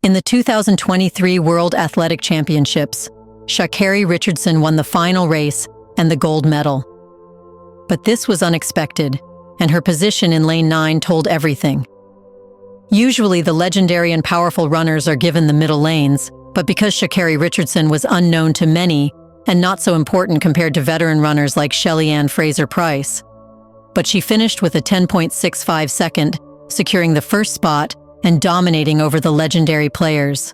In the 2023 World Athletic Championships, Sha'Carri Richardson won the final race and the gold medal. But this was unexpected, and her position in lane 9 told everything. Usually, the legendary and powerful runners are given the middle lanes, but because Sha'Carri Richardson was unknown to many and not so important compared to veteran runners like Shelly-Ann Fraser-Pryce, but she finished with a 10.65 second, securing the first spot and dominating over the legendary players.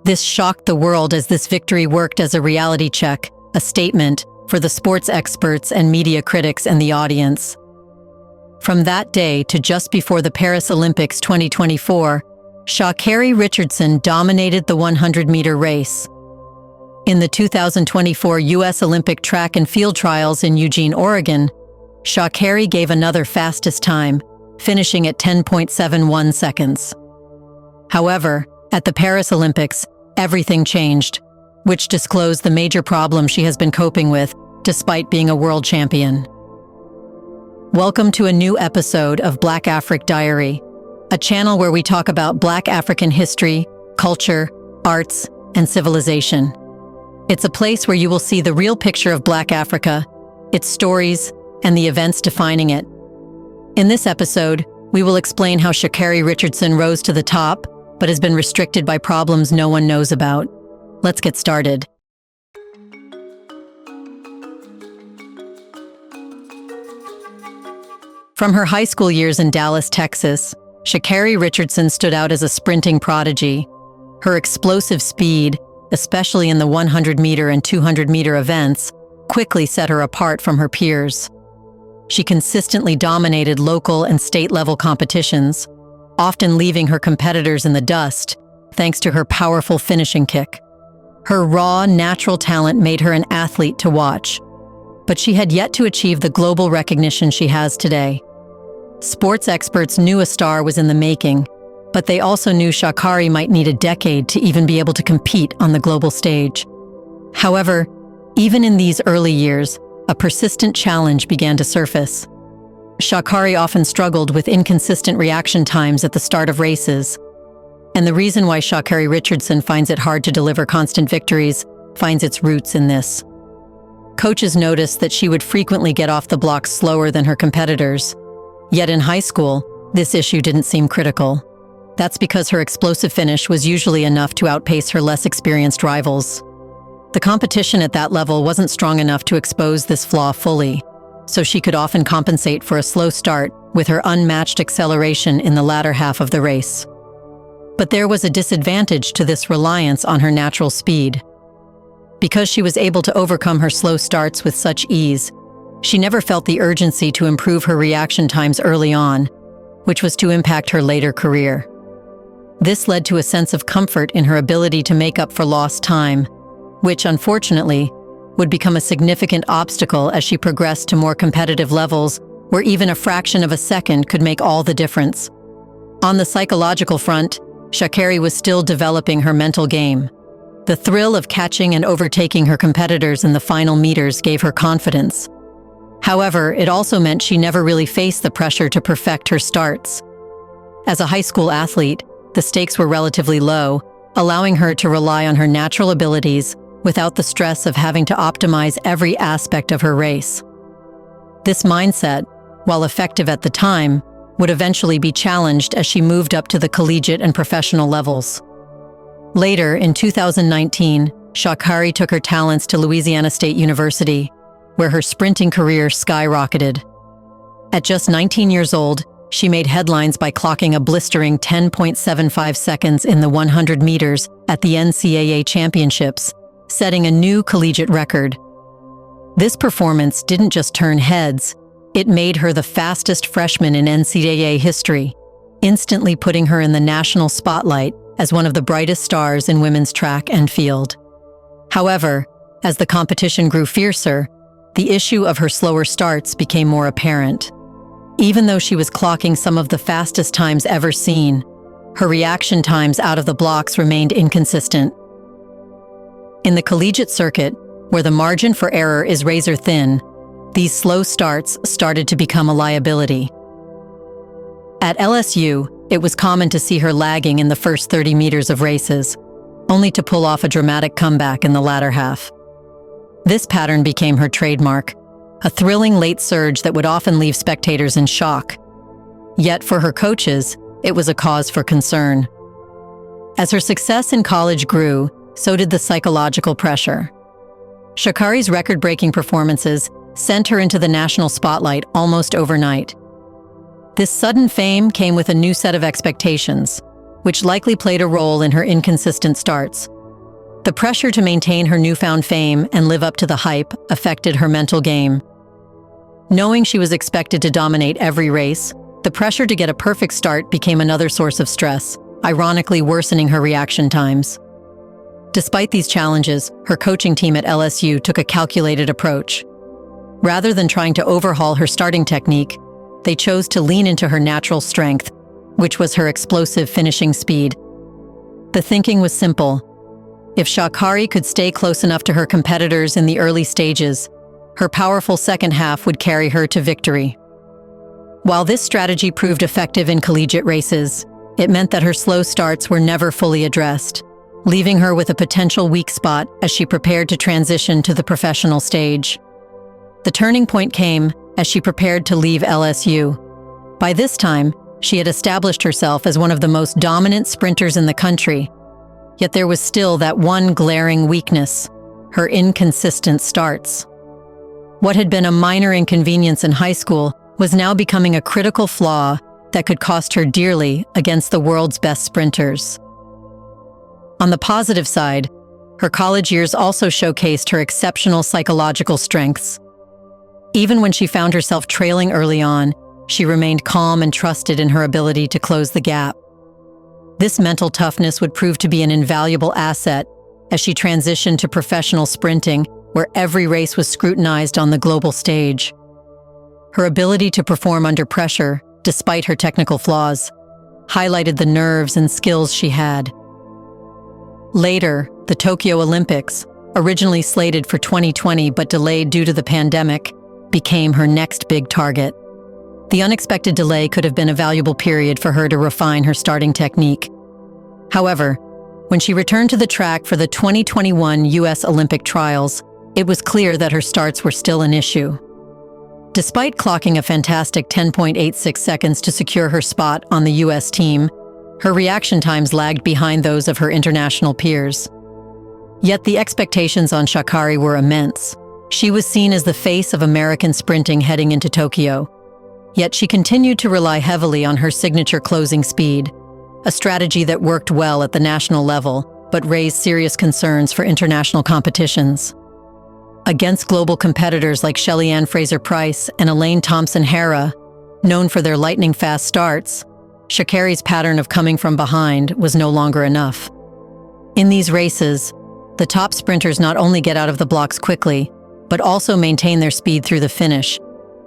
This shocked the world as this victory worked as a reality check, a statement for the sports experts and media critics and the audience. From that day to just before the Paris Olympics 2024, Sha'Carri Richardson dominated the 100-meter race. In the 2024 U.S. Olympic track and field trials in Eugene, Oregon, Sha'Carri gave another fastest time, finishing at 10.71 seconds. However, at the Paris Olympics, everything changed, which disclosed the major problem she has been coping with, despite being a world champion. Welcome to a new episode of Black Afric Diary, a channel where we talk about Black African history, culture, arts, and civilization. It's a place where you will see the real picture of Black Africa, its stories, and the events defining it. In this episode, we will explain how Sha'Carri Richardson rose to the top, but has been restricted by problems no one knows about. Let's get started. From her high school years in Dallas, Texas, Sha'Carri Richardson stood out as a sprinting prodigy. Her explosive speed, especially in the 100-meter and 200-meter events, quickly set her apart from her peers. She consistently dominated local and state-level competitions, often leaving her competitors in the dust, thanks to her powerful finishing kick. Her raw, natural talent made her an athlete to watch, but she had yet to achieve the global recognition she has today. Sports experts knew a star was in the making, but they also knew Sha'Carri might need a decade to even be able to compete on the global stage. However, even in these early years, a persistent challenge began to surface. Sha'Carri often struggled with inconsistent reaction times at the start of races. And the reason why Sha'Carri Richardson finds it hard to deliver constant victories finds its roots in this. Coaches noticed that she would frequently get off the blocks slower than her competitors. Yet in high school, this issue didn't seem critical. That's because her explosive finish was usually enough to outpace her less experienced rivals. The competition at that level wasn't strong enough to expose this flaw fully, so she could often compensate for a slow start with her unmatched acceleration in the latter half of the race. But there was a disadvantage to this reliance on her natural speed. Because she was able to overcome her slow starts with such ease, she never felt the urgency to improve her reaction times early on, which was to impact her later career. This led to a sense of comfort in her ability to make up for lost time, which, unfortunately, would become a significant obstacle as she progressed to more competitive levels where even a fraction of a second could make all the difference. On the psychological front, Sha'Carri was still developing her mental game. The thrill of catching and overtaking her competitors in the final meters gave her confidence. However, it also meant she never really faced the pressure to perfect her starts. As a high school athlete, the stakes were relatively low, allowing her to rely on her natural abilities without the stress of having to optimize every aspect of her race. This mindset, while effective at the time, would eventually be challenged as she moved up to the collegiate and professional levels. Later, in 2019, Sha'Carri took her talents to Louisiana State University, where her sprinting career skyrocketed. At just 19 years old, she made headlines by clocking a blistering 10.75 seconds in the 100 meters at the NCAA Championships, setting a new collegiate record. This performance didn't just turn heads, it made her the fastest freshman in NCAA history, instantly putting her in the national spotlight as one of the brightest stars in women's track and field. However, as the competition grew fiercer, the issue of her slower starts became more apparent. Even though she was clocking some of the fastest times ever seen, her reaction times out of the blocks remained inconsistent. In the collegiate circuit, where the margin for error is razor thin, these slow starts started to become a liability. At LSU, It was common to see her lagging in the first 30 meters of races, only to pull off a dramatic comeback in the latter half. This pattern became her trademark, a thrilling late surge that would often leave spectators in shock. Yet for her coaches, it was a cause for concern. As her success in college grew, so did the psychological pressure. Sha'Carri's record-breaking performances sent her into the national spotlight almost overnight. This sudden fame came with a new set of expectations, which likely played a role in her inconsistent starts. The pressure to maintain her newfound fame and live up to the hype affected her mental game. Knowing she was expected to dominate every race, the pressure to get a perfect start became another source of stress, ironically worsening her reaction times. Despite these challenges, her coaching team at LSU took a calculated approach. Rather than trying to overhaul her starting technique, they chose to lean into her natural strength, which was her explosive finishing speed. The thinking was simple. If Sha'Carri could stay close enough to her competitors in the early stages, her powerful second half would carry her to victory. While this strategy proved effective in collegiate races, it meant that her slow starts were never fully addressed, leaving her with a potential weak spot as she prepared to transition to the professional stage. The turning point came as she prepared to leave LSU. By this time, she had established herself as one of the most dominant sprinters in the country. Yet there was still that one glaring weakness: her inconsistent starts. What had been a minor inconvenience in high school was now becoming a critical flaw that could cost her dearly against the world's best sprinters. On the positive side, her college years also showcased her exceptional psychological strengths. Even when she found herself trailing early on, she remained calm and trusted in her ability to close the gap. This mental toughness would prove to be an invaluable asset as she transitioned to professional sprinting, where every race was scrutinized on the global stage. Her ability to perform under pressure, despite her technical flaws, highlighted the nerves and skills she had. Later, the Tokyo Olympics, originally slated for 2020 but delayed due to the pandemic, became her next big target. The unexpected delay could have been a valuable period for her to refine her starting technique. However, when she returned to the track for the 2021 U.S. Olympic trials, it was clear that her starts were still an issue. Despite clocking a fantastic 10.86 seconds to secure her spot on the U.S. team, her reaction times lagged behind those of her international peers. Yet the expectations on Sha'Carri were immense. She was seen as the face of American sprinting heading into Tokyo. Yet she continued to rely heavily on her signature closing speed, a strategy that worked well at the national level, but raised serious concerns for international competitions. Against global competitors like Shelly-Ann Fraser-Pryce and Elaine Thompson-Herah, known for their lightning-fast starts, Sha'Carri's pattern of coming from behind was no longer enough. In these races, the top sprinters not only get out of the blocks quickly, but also maintain their speed through the finish,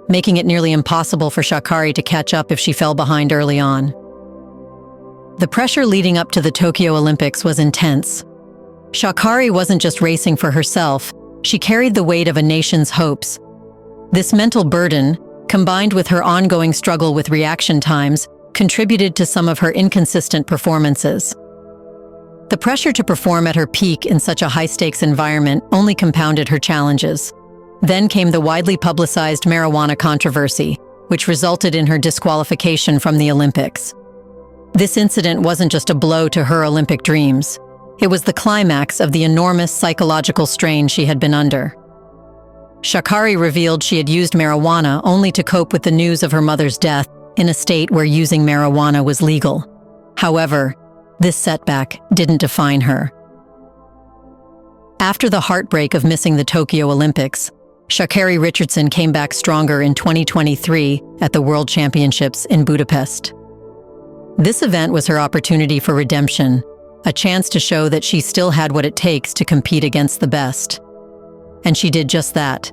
making it nearly impossible for Sha'Carri to catch up if she fell behind early on. The pressure leading up to the Tokyo Olympics was intense. Sha'Carri wasn't just racing for herself, she carried the weight of a nation's hopes. This mental burden, combined with her ongoing struggle with reaction times, contributed to some of her inconsistent performances. The pressure to perform at her peak in such a high-stakes environment only compounded her challenges. Then came the widely publicized marijuana controversy, which resulted in her disqualification from the Olympics. This incident wasn't just a blow to her Olympic dreams. It was the climax of the enormous psychological strain she had been under. Sha'Carri revealed she had used marijuana only to cope with the news of her mother's death in a state where using marijuana was legal. However, this setback didn't define her. After the heartbreak of missing the Tokyo Olympics, Sha'Carri Richardson came back stronger in 2023 at the World Championships in Budapest. This event was her opportunity for redemption, a chance to show that she still had what it takes to compete against the best. And she did just that,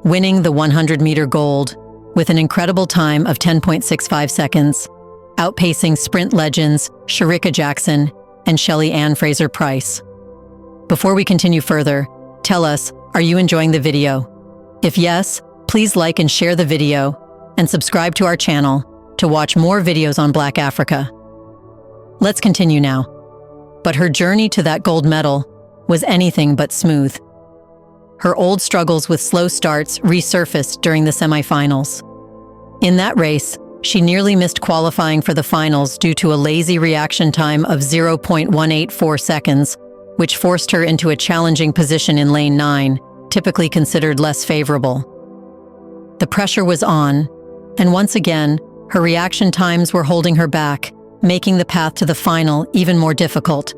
winning the 100-meter gold with an incredible time of 10.65 seconds, outpacing sprint legends Shericka Jackson and Shelly-Ann Fraser-Pryce. Before we continue further, tell us, are you enjoying the video? If yes, please like and share the video and subscribe to our channel to watch more videos on Black Africa. Let's continue now. But her journey to that gold medal was anything but smooth. Her old struggles with slow starts resurfaced during the semifinals. In that race, she nearly missed qualifying for the finals due to a lazy reaction time of 0.184 seconds, which forced her into a challenging position in lane 9, typically considered less favorable. The pressure was on, and once again, her reaction times were holding her back, making the path to the final even more difficult.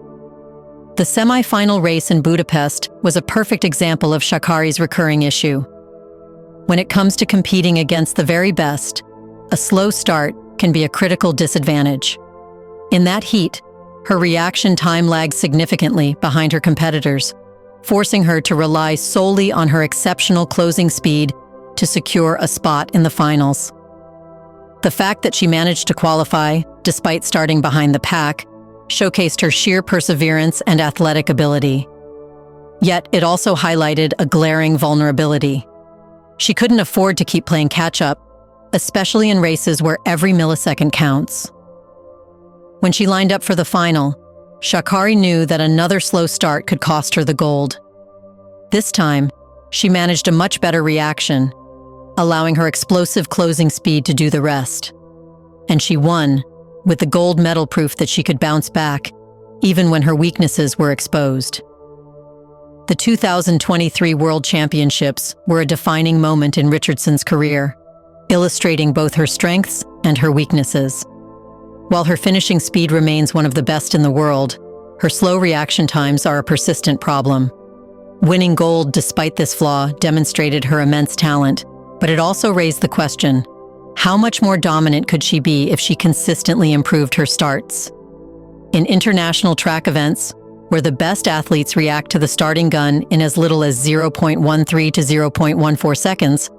The semi-final race in Budapest was a perfect example of Sha'Carri's recurring issue. When it comes to competing against the very best, a slow start can be a critical disadvantage. In that heat, her reaction time lagged significantly behind her competitors, forcing her to rely solely on her exceptional closing speed to secure a spot in the finals. The fact that she managed to qualify, despite starting behind the pack, showcased her sheer perseverance and athletic ability. Yet it also highlighted a glaring vulnerability. She couldn't afford to keep playing catch-up, especially in races where every millisecond counts. When she lined up for the final, Sha'Carri knew that another slow start could cost her the gold. This time, she managed a much better reaction, allowing her explosive closing speed to do the rest. And she won, with the gold medal proof that she could bounce back, even when her weaknesses were exposed. The 2023 World Championships were a defining moment in Richardson's career, illustrating both her strengths and her weaknesses. While her finishing speed remains one of the best in the world, her slow reaction times are a persistent problem. Winning gold despite this flaw demonstrated her immense talent, but it also raised the question, how much more dominant could she be if she consistently improved her starts? In international track events, where the best athletes react to the starting gun in as little as 0.13 to 0.14 seconds,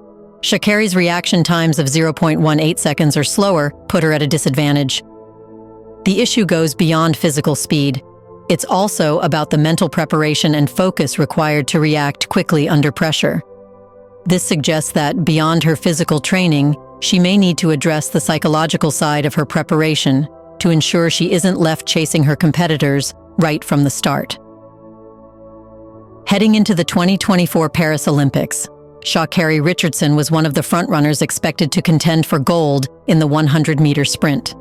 Sha'Carri's reaction times of 0.18 seconds or slower put her at a disadvantage. The issue goes beyond physical speed. It's also about the mental preparation and focus required to react quickly under pressure. This suggests that, beyond her physical training, she may need to address the psychological side of her preparation to ensure she isn't left chasing her competitors right from the start. Heading into the 2024 Paris Olympics, Sha'Carri Richardson was one of the frontrunners expected to contend for gold in the 100-meter sprint.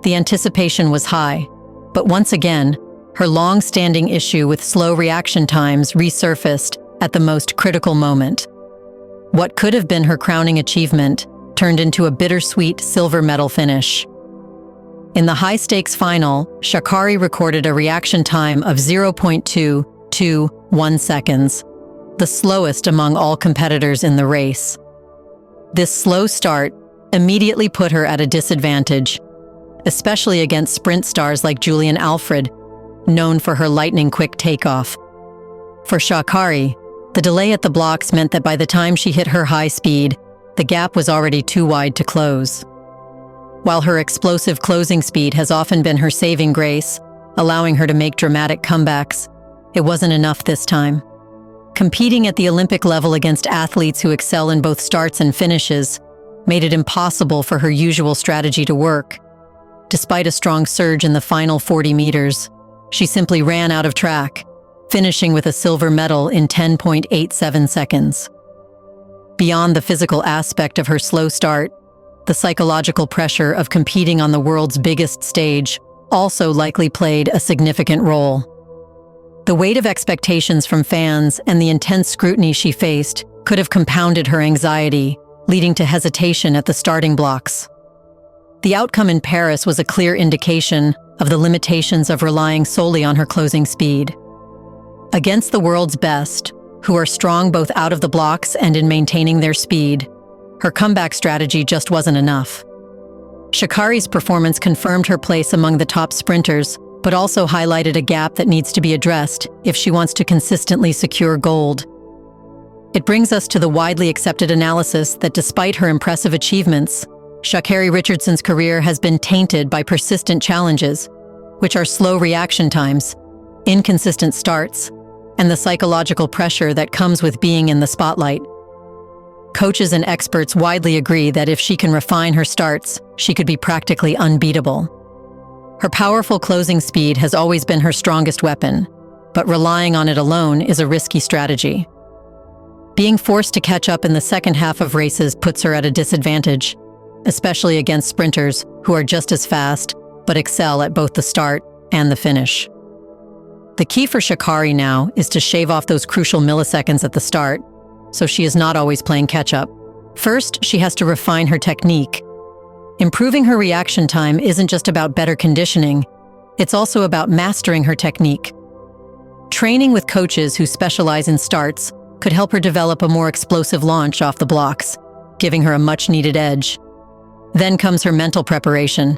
The anticipation was high, but once again, her long-standing issue with slow reaction times resurfaced at the most critical moment. What could have been her crowning achievement turned into a bittersweet silver medal finish. In the high-stakes final, Sha'Carri recorded a reaction time of 0.221 seconds, the slowest among all competitors in the race. This slow start immediately put her at a disadvantage, especially against sprint stars like Julian Alfred, known for her lightning-quick takeoff. For Sha'Carri, the delay at the blocks meant that by the time she hit her high speed, the gap was already too wide to close. While her explosive closing speed has often been her saving grace, allowing her to make dramatic comebacks, it wasn't enough this time. Competing at the Olympic level against athletes who excel in both starts and finishes made it impossible for her usual strategy to work. Despite a strong surge in the final 40 meters, she simply ran out of track, finishing with a silver medal in 10.87 seconds. Beyond the physical aspect of her slow start, the psychological pressure of competing on the world's biggest stage also likely played a significant role. The weight of expectations from fans and the intense scrutiny she faced could have compounded her anxiety, leading to hesitation at the starting blocks. The outcome in Paris was a clear indication of the limitations of relying solely on her closing speed. Against the world's best, who are strong both out of the blocks and in maintaining their speed, her comeback strategy just wasn't enough. Sha'Carri's performance confirmed her place among the top sprinters, but also highlighted a gap that needs to be addressed if she wants to consistently secure gold. It brings us to the widely accepted analysis that despite her impressive achievements, Sha'Carri Richardson's career has been tainted by persistent challenges, which are slow reaction times, inconsistent starts, and the psychological pressure that comes with being in the spotlight. Coaches and experts widely agree that if she can refine her starts, she could be practically unbeatable. Her powerful closing speed has always been her strongest weapon, but relying on it alone is a risky strategy. Being forced to catch up in the second half of races puts her at a disadvantage, especially against sprinters who are just as fast but excel at both the start and the finish. The key for Sha'Carri now is to shave off those crucial milliseconds at the start, so she is not always playing catch-up. First, she has to refine her technique. Improving her reaction time isn't just about better conditioning, it's also about mastering her technique. Training with coaches who specialize in starts could help her develop a more explosive launch off the blocks, giving her a much-needed edge. Then comes her mental preparation.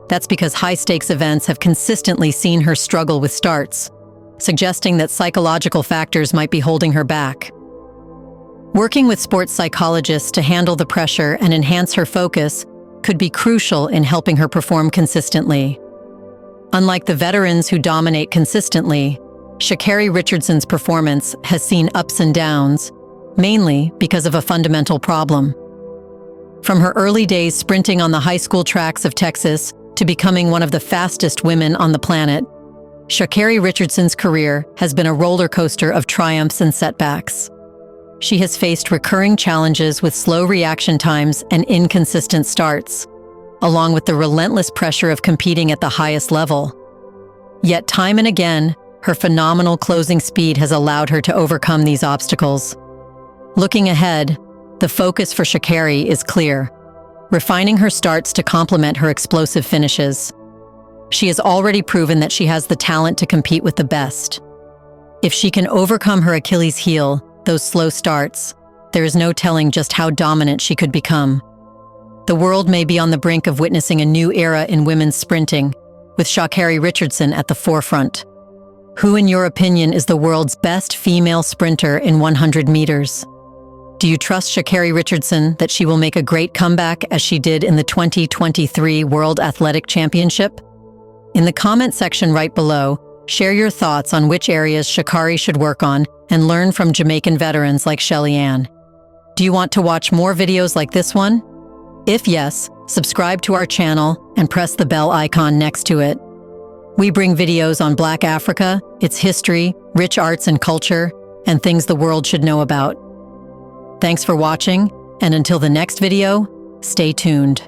That's because high-stakes events have consistently seen her struggle with starts, suggesting that psychological factors might be holding her back. Working with sports psychologists to handle the pressure and enhance her focus could be crucial in helping her perform consistently. Unlike the veterans who dominate consistently, Sha'Carri Richardson's performance has seen ups and downs, mainly because of a fundamental problem. From her early days sprinting on the high school tracks of Texas to becoming one of the fastest women on the planet, Sha'Carri Richardson's career has been a roller coaster of triumphs and setbacks. She has faced recurring challenges with slow reaction times and inconsistent starts, along with the relentless pressure of competing at the highest level. Yet time and again, her phenomenal closing speed has allowed her to overcome these obstacles. Looking ahead, the focus for Sha'Carri is clear: refining her starts to complement her explosive finishes. She has already proven that she has the talent to compete with the best. If she can overcome her Achilles heel, those slow starts, there is no telling just how dominant she could become. The world may be on the brink of witnessing a new era in women's sprinting, with Sha'Carri Richardson at the forefront. Who, in your opinion, is the world's best female sprinter in 100 meters? Do you trust Sha'Carri Richardson that she will make a great comeback as she did in the 2023 World Athletic Championship? In the comment section right below, share your thoughts on which areas Sha'Carri should work on and learn from Jamaican veterans like Shelly Ann. Do you want to watch more videos like this one? If yes, subscribe to our channel and press the bell icon next to it. We bring videos on Black Africa, its history, rich arts and culture, and things the world should know about. Thanks for watching, and until the next video, stay tuned.